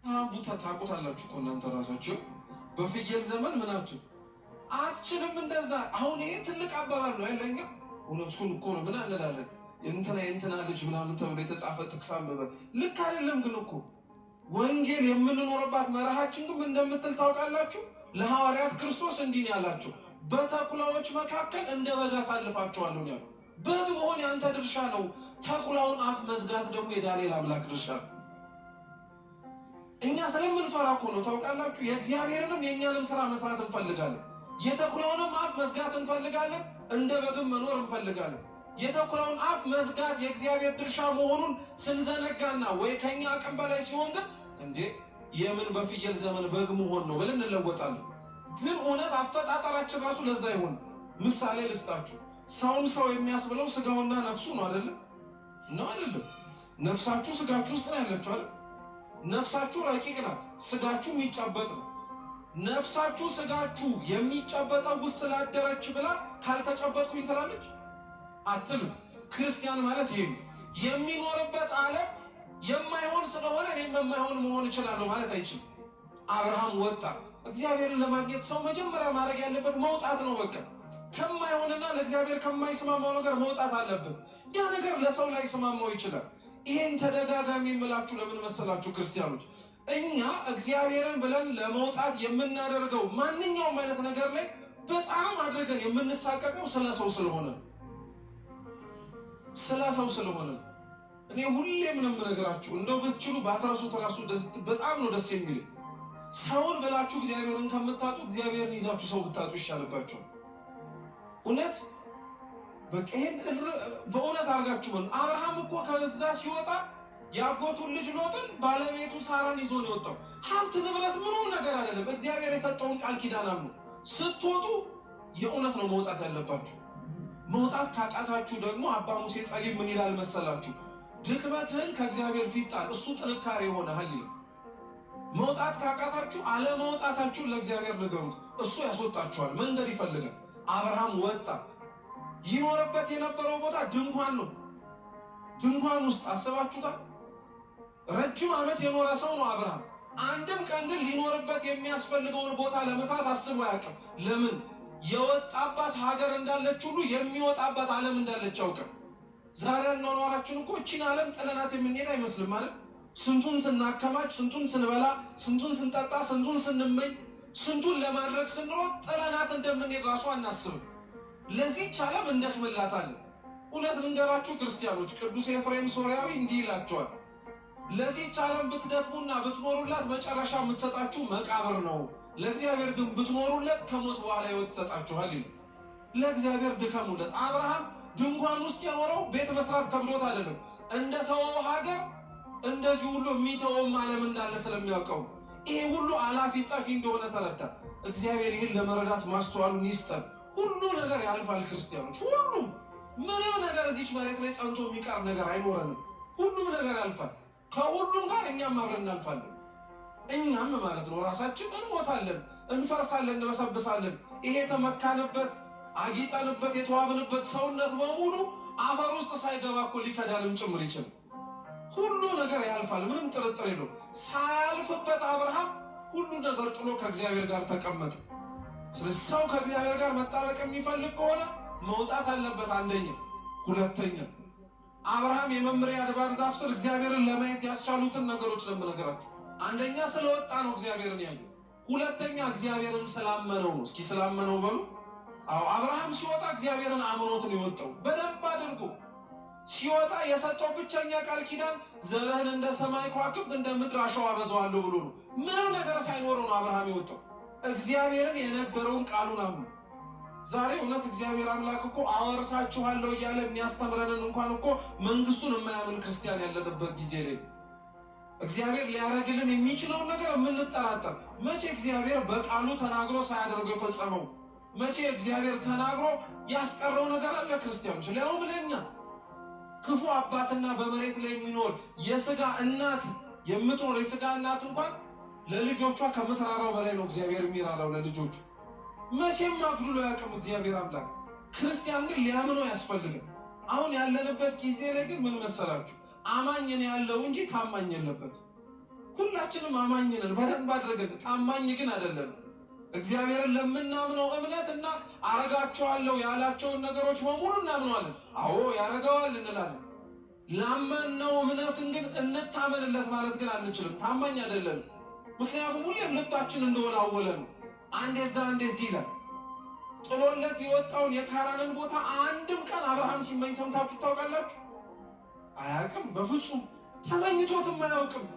ታቡታ ታቆታላችሁ እኮ እናንተ ራሳችሁ በፍየል ዘመን ምናችሁ አትችልም እንደዛ። አሁን ይሄ ትልቅ አባባል ነው አይለኛ እውነቱን እኮ ነው ምን እንላለን እንትና ልጅ ምናምን ተብሎ የተጻፈ ጥቅስ አንበበ ልክ አይደለም። ግን እኮ ወንጌል የምንኖርባት መርሃችን ግን እንደምትል ታውቃላችሁ። ለሐዋርያት ክርስቶስ እንዲህ ነው ያላችሁ፣ በተኩላዎች መካከል እንደ በግ አሳልፋችኋለሁ ነው። በግ መሆን ያንተ ድርሻ ነው። ተኩላውን አፍ መዝጋት ደግሞ የዳንኤል አምላክ ድርሻ ነው። እኛ ስለምንፈራ እኮ ነው ታውቃላችሁ። የእግዚአብሔርንም የኛንም ስራ መስራት እንፈልጋለን። የተኩላውንም አፍ መዝጋት እንፈልጋለን። እንደ በግም መኖር እንፈልጋለን። የተኩላውን አፍ መዝጋት የእግዚአብሔር ድርሻ መሆኑን ስንዘነጋና ወይ ከኛ አቅም በላይ ሲሆን ግን እንዴ የምን በፍየል ዘመን በግ መሆን ነው ብለን እንለወጣለን። ግን እውነት አፈጣጠራችን ራሱ ለዛ ይሆን። ምሳሌ ልስጣችሁ። ሰውን ሰው የሚያስብለው ስጋውና ነፍሱ ነው አይደለም? ነው አይደለም? ነፍሳችሁ ስጋችሁ ውስጥ ነው ያለችው አይደል? ነፍሳችሁ ረቂቅ ናት፣ ስጋችሁ የሚጨበጥ ነው። ነፍሳችሁ ስጋችሁ የሚጨበጠው ውስጥ ስላደረች ብላ ካልተጨበጥኩኝ ትላለች አትልም። ክርስቲያን ማለት ይሄ ነው። የሚኖርበት ዓለም የማይሆን ስለሆነ እኔም የማይሆን መሆን እችላለሁ ማለት አይችልም። አብርሃም ወጣ። እግዚአብሔርን ለማግኘት ሰው መጀመሪያ ማድረግ ያለበት መውጣት ነው። በቃ ከማይሆንና ለእግዚአብሔር ከማይስማማው ነገር መውጣት አለበት። ያ ነገር ለሰው ላይ ስማማው ይችላል። ይሄን ተደጋጋሚ የምላችሁ ለምን መሰላችሁ ክርስቲያኖች? እኛ እግዚአብሔርን ብለን ለመውጣት የምናደርገው ማንኛውም አይነት ነገር ላይ በጣም አድርገን የምንሳቀቀው ስለ ሰው ስለሆነ እኔ ሁሌ ምንም ነገራችሁ እንደው ብትችሉ ባትረሱት ራሱ በጣም ነው ደስ የሚል። ሰውን ብላችሁ እግዚአብሔርን ከምታጡ እግዚአብሔርን ይዛችሁ ሰው ብታጡ ይሻልባችሁ። እውነት በቃ ይሄን በእውነት አርጋችሁ ነው። አብርሃም እኮ ከዛ ሲወጣ ያጎቱን ልጅ ሎጥን ባለቤቱ ሳራን ይዞ ነው የወጣው። ሀብት ንብረት ምንም ነገር አይደለም። እግዚአብሔር የሰጠውን ቃል ኪዳን አምኑ ስትወጡ የእውነት ነው መውጣት ያለባችሁ። መውጣት ካቃታችሁ ደግሞ አባ ሙሴ ጸሊም ምን ይላል መሰላችሁ? ድክመትህን ከእግዚአብሔር ፊት ጣል፣ እሱ ጥንካሬ ይሆናል ይላል። መውጣት ካቃታችሁ አለመውጣታችሁን ለእግዚአብሔር ንገሩት፣ እሱ ያስወጣችኋል። መንገድ ይፈልጋል። አብርሃም ወጣ። ይኖርበት የነበረው ቦታ ድንኳን ነው። ድንኳን ውስጥ አስባችሁታል? ረጅም ዓመት የኖረ ሰው ነው አብርሃም። አንድም ቀን ግን ሊኖርበት የሚያስፈልገውን ቦታ ለመስራት አስቦ አያውቅም። ለምን? የወጣባት ሀገር እንዳለች ሁሉ የሚወጣባት ዓለም እንዳለች ያውቃል። ዛሬ አኗኗራችን እኮ እቺን ዓለም ጥለናት የምንሄድ አይመስልም ማለት ስንቱን ስናከማች፣ ስንቱን ስንበላ፣ ስንቱን ስንጠጣ፣ ስንቱን ስንመኝ፣ ስንቱን ለማድረግ ስንሮጥ ጥለናት እንደምንሄድ ራሱ አናስብም። ለዚህች ዓለም እንደክምላታለን። እውነት ልንገራችሁ ክርስቲያኖች፣ ቅዱስ ኤፍሬም ሶርያዊ እንዲህ ይላቸዋል፣ ለዚህች ዓለም ብትደክሙና ብትኖሩላት መጨረሻ የምትሰጣችሁ መቃብር ነው። ለእግዚአብሔር ግን ብትኖሩለት ከሞት በኋላ ሕይወት ይሰጣችኋል ይላል። ለእግዚአብሔር ድከሙለት። አብርሃም ድንኳን ውስጥ የኖረው ቤት መስራት ከብዶት አይደለም። እንደተወው ሀገር እንደዚህ ሁሉ የሚተወውም ዓለም እንዳለ ስለሚያውቀው ይሄ ሁሉ አላፊ ጠፊ እንደሆነ ተረዳ። እግዚአብሔር ይህን ለመረዳት ማስተዋሉን ይስጠን። ሁሉ ነገር ያልፋል ክርስቲያኖች፣ ሁሉም ምንም ነገር እዚች መሬት ላይ ጸንቶ የሚቀር ነገር አይኖረንም። ሁሉም ነገር ያልፋል። ከሁሉም ጋር እኛም አብረን እናልፋለን። እኛም ማለት ነው ራሳችን እንሞታለን፣ እንፈርሳለን፣ እንበሰብሳለን። ይሄ ተመካንበት አጊጠንበት የተዋብንበት ሰውነት በሙሉ አፈር ውስጥ ሳይገባ እኮ ሊከዳንም ጭምር ይችላል። ሁሉ ነገር ያልፋል፣ ምንም ጥርጥር የለውም። ሳያልፍበት አብርሃም ሁሉ ነገር ጥሎ ከእግዚአብሔር ጋር ተቀመጠ። ስለዚህ ሰው ከእግዚአብሔር ጋር መጣበቅ የሚፈልግ ከሆነ መውጣት አለበት። አንደኛ። ሁለተኛ አብርሃም የመምሪያ አድባር ዛፍ ስር እግዚአብሔርን ለማየት ያስቻሉትን ነገሮች ለምነግራችሁ። አንደኛ ስለወጣ ነው እግዚአብሔርን ያየው። ሁለተኛ እግዚአብሔርን ስላመነው ነው። እስኪ ስላመነው በሉ። አዎ አብርሃም ሲወጣ እግዚአብሔርን አምኖት ነው የወጣው። በደንብ አድርጎ ሲወጣ የሰጠው ብቸኛ ቃል ኪዳን ዘርህን እንደ ሰማይ ከዋክብት እንደ ምድር አሸዋ አበዛዋለሁ ብሎ ነው። ምንም ነገር ሳይኖረው ነው አብርሃም የወጣው። እግዚአብሔርን የነገረውን ቃሉን አምኖ። ዛሬ እውነት እግዚአብሔር አምላክ እኮ አወርሳችኋለሁ እያለ የሚያስተምረንን እንኳን እኮ መንግስቱን የማያምን ክርስቲያን ያለንበት ጊዜ ላይ እግዚአብሔር ሊያደርግልን የሚችለውን ነገር የምንጠራጠር። መቼ እግዚአብሔር በቃሉ ተናግሮ ሳያደርገው የፈጸመው? መቼ እግዚአብሔር ተናግሮ ያስቀረው ነገር አለ? ክርስቲያኖች ሊያውም ለኛ ክፉ አባትና በመሬት ላይ የሚኖር የሥጋ እናት የምትኖር የሥጋ እናት እንኳን ለልጆቿ ከምትራራው በላይ ነው እግዚአብሔር የሚራራው ለልጆቹ። መቼም አግድሎ ያውቅም እግዚአብሔር አምላክ። ክርስቲያን ግን ሊያምነው ያስፈልጋል። አሁን ያለንበት ጊዜ ላይ ግን ምን መሰላችሁ? አማኝ ነው ያለው እንጂ ታማኝ የለበት። ሁላችን ሁላችንም አማኝ ነን በደንብ አድርገን ታማኝ ግን አይደለም እግዚአብሔርን ለምናምነው እምነትና አረጋቸዋለሁ ያላቸውን ነገሮች በሙሉ እናምናለን አዎ ያረጋዋል እንላለን ላመነው እምነትን ግን እንታመንለት ማለት ግን አንችልም ታማኝ አይደለም ምክንያቱም ሁሌም ልባችን እንደወላወለ ነው አንዴዛ አንዴዚህ ይላል ጥሎለት የወጣውን የካራንን ቦታ አንድም ቀን አብርሃም ሲመኝ ሰምታችሁ ታውቃላችሁ አያውቅም በፍጹም ተመኝቶትም አያውቅም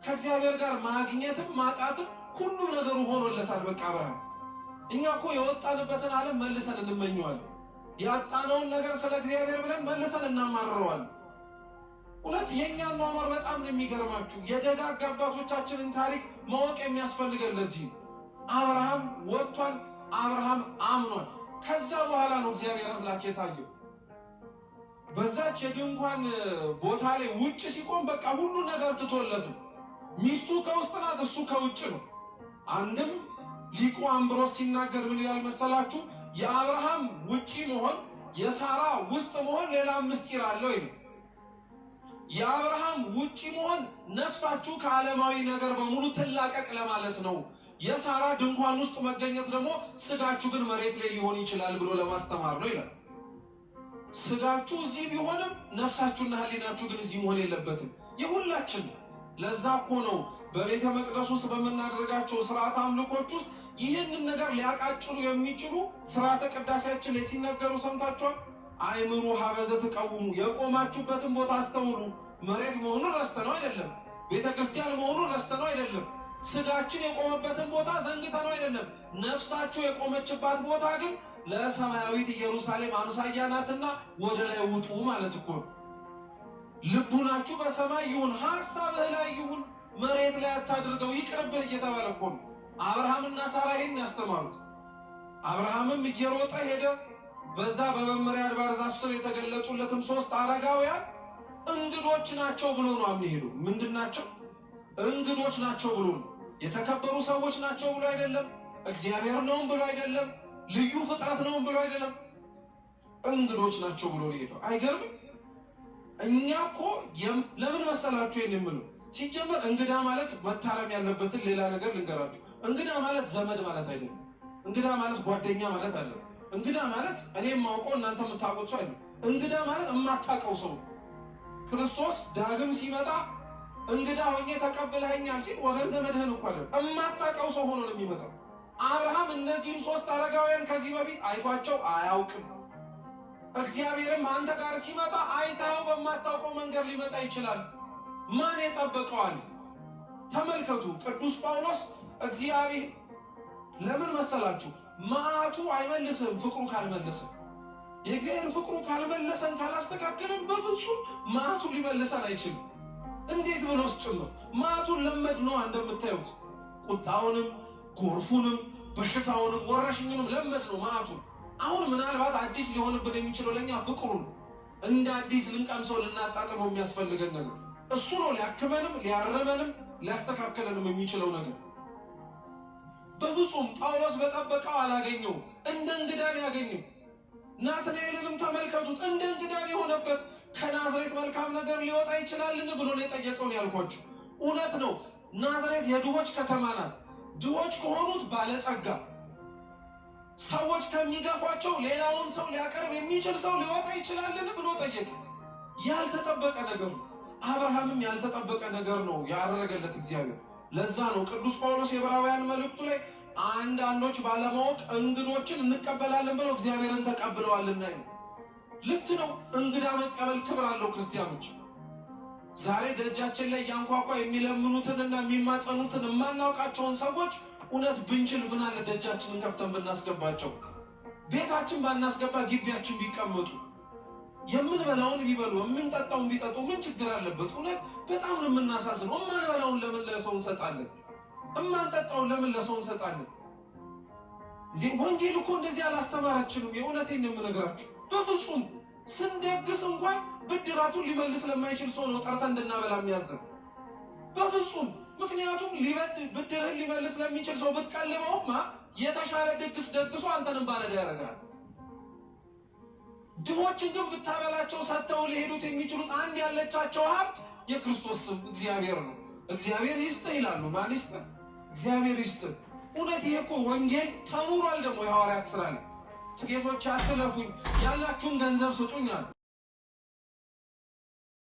ከእግዚአብሔር ጋር ማግኘትም ማጣትም ሁሉም ነገሩ ሆኖለታል በቃ አብርሃም እኛ እኮ የወጣንበትን ዓለም መልሰን እንመኘዋለን ያጣነውን ነገር ስለ እግዚአብሔር ብለን መልሰን እናማርረዋለን ሁለት የኛን ኗኗር በጣም ነው የሚገርማችሁ የደጋግ አባቶቻችንን ታሪክ ማወቅ የሚያስፈልገን ለዚህ አብርሃም ወጥቷል አብርሃም አምኗል ከዛ በኋላ ነው እግዚአብሔር አምላክ የታየው በዛች የድንኳን ቦታ ላይ ውጭ ሲቆም በቃ ሁሉ ነገር ትቶለት ሚስቱ ከውስጥ ናት እሱ ከውጭ ነው አንድም ሊቁ አምብሮስ ሲናገር ምን ይላል መሰላችሁ የአብርሃም ውጪ መሆን የሳራ ውስጥ መሆን ሌላ ምስጢር አለው ይላል የአብርሃም ውጪ መሆን ነፍሳችሁ ከዓለማዊ ነገር በሙሉ ተላቀቅ ለማለት ነው የሳራ ድንኳን ውስጥ መገኘት ደግሞ ስጋችሁ ግን መሬት ላይ ሊሆን ይችላል ብሎ ለማስተማር ነው ይላል ስጋችሁ እዚህ ቢሆንም ነፍሳችሁና ህሊናችሁ ግን እዚህ መሆን የለበትም የሁላችን ለዛ እኮ ነው በቤተ መቅደስ ውስጥ በመናደርጋቸው ሥርዓተ አምልኮች ውስጥ ይህንን ነገር ሊያቃጭሉ የሚችሉ ሥርዓተ ቅዳሴያችን ላይ ሲነገሩ ሰምታችኋል አይምሩ ሀበዘ ተቀውሙ የቆማችሁበትን ቦታ አስተውሉ መሬት መሆኑን ረስተነው አይደለም ቤተክርስቲያን መሆኑን ረስተነው አይደለም ስጋችን የቆመበትን ቦታ ዘንግተነው አይደለም ነፍሳችሁ የቆመችባት ቦታ ግን ለሰማያዊት ኢየሩሳሌም አምሳያ ናትና ወደ ላይ ውጡ ማለት እኮ ልቡናችሁ በሰማይ ይሁን ሐሳብህ ላይ ይሁን መሬት ላይ አታድርገው ይቅርብህ እየተባለ እኮ አብርሃምና ሳራ ይሄን ያስተማሩት አብርሃምም እየሮጠ ሄደ በዛ በመመሪያ አድባር ዛፍ ስር የተገለጡለትም ሶስት አረጋውያን እንግዶች ናቸው ብሎ ነው አምነሄዱ ምንድናቸው እንግዶች ናቸው ብሎ ነው የተከበሩ ሰዎች ናቸው ብሎ አይደለም እግዚአብሔር ነው ብሎ አይደለም ልዩ ፍጥረት ነው ብሎ አይደለም እንግዶች ናቸው ብሎ ሄዱ አይገርም እኛኮ ለምን መሰላችሁ የምንለው ሲጀመር እንግዳ ማለት መታረም ያለበትን ሌላ ነገር ልንገራችሁ እንግዳ ማለት ዘመድ ማለት አይደለም እንግዳ ማለት ጓደኛ ማለት አይደለም እንግዳ ማለት እኔም ማውቀው እናንተ የምታውቁት አይደለም እንግዳ ማለት የማታውቀው ሰው ክርስቶስ ዳግም ሲመጣ እንግዳ ሆኜ ተቀበለኸኛል ሲል ወገን ዘመድህን እኮ አይደለም የማታውቀው ሰው ሆኖ ነው የሚመጣው አብርሃም እነዚህን ሶስት አረጋውያን ከዚህ በፊት አይቷቸው አያውቅም እግዚአብሔርም አንተ ጋር ሲመጣ አይታው በማታውቀው መንገድ ሊመጣ ይችላል ማን ይጠብቀዋል ተመልከቱ ቅዱስ ጳውሎስ እግዚአብሔር ለምን መሰላችሁ ማአቱ አይመልስም ፍቅሩ ካልመለሰ የእግዚአብሔር ፍቅሩ ካልመለሰን ካላስተካከለን በፍጹም ማአቱ ሊመልሰን አይችልም እንዴት ብሎስ ጭምር ማአቱን ለመድነው እንደምታዩት ቁጣውንም ጎርፉንም በሽታውንም ወረሽኝንም ለመድነው ማአቱን አሁን ምናልባት አዲስ ሊሆንብን የሚችለው ለኛ ፍቅሩን እንደ አዲስ ልንቀምሰው ልናጣጥመው የሚያስፈልገን ነገር እሱ ነው ሊያክመንም ሊያረመንም ሊያስተካክለንም የሚችለው ነገር በፍጹም ጳውሎስ በጠበቀው አላገኘው እንደ እንግዳ ያገኘው ናትናኤልንም ተመልከቱት እንደ እንግዳ የሆነበት ከናዝሬት መልካም ነገር ሊወጣ ይችላልን ብሎ ነው የጠየቀው ያልኳችሁ እውነት ነው ናዝሬት የድሆች ከተማ ናት ድሆች ከሆኑት ባለጸጋ ሰዎች ከሚገፏቸው ሌላውን ሰው ሊያቀርብ የሚችል ሰው ሊወጣ ይችላልን ብሎ ጠየቀ ያልተጠበቀ ነገር አብርሃምም ያልተጠበቀ ነገር ነው ያደረገለት እግዚአብሔር ለዛ ነው ቅዱስ ጳውሎስ የዕብራውያን መልእክቱ ላይ አንዳንዶች ባለማወቅ እንግዶችን እንቀበላለን ብለው እግዚአብሔርን ተቀብለዋልና ልክ ነው እንግዳ መቀበል ክብር አለው ክርስቲያኖች ዛሬ ደጃችን ላይ ያንኳኳ የሚለምኑትንና የሚማጸኑትን ማናውቃቸውን ሰዎች እውነት ብንችል ምን አለ ደጃችንን ከፍተን ብናስገባቸው ቤታችን ባናስገባ ግቢያችን ቢቀመጡ የምንበላውን ቢበሉ የምንጠጣውን ቢጠጡ ምን ችግር አለበት እውነት በጣም ነው የምናሳዝነው የማንበላውን ለምን ለሰው እንሰጣለን የማንጠጣውን ለምን ለሰው እንሰጣለን እንዴ ወንጌል እኮ እንደዚህ አላስተማራችንም የእውነቴን ነው የምነግራችሁ በፍጹም ስንደግስ እንኳን ብድራቱን ሊመልስ ለማይችል ሰው ነው ጠርተን እንድናበላ የሚያዘን በፍጹም ምክንያቱም ብድርን ሊመልስ ለሚችል ሰው ብትቀልበውማ የተሻለ ድግስ ደግሶ አንተንም ባለዳ ያደርጋል ድሆችን ግን ብታበላቸው ሰጥተው ሊሄዱት የሚችሉት አንድ ያለቻቸው ሀብት የክርስቶስ ስም እግዚአብሔር ነው እግዚአብሔር ይስጥ ይላሉ። ማን ይስጥ? እግዚአብሔር ይስጥ። እውነት ይሄ እኮ ወንጌል ተኑሯል። ደግሞ የሐዋርያት ሥራ ነው። ጥቂቶች አትለፉኝ ያላችሁን ገንዘብ ስጡኝ አሉ።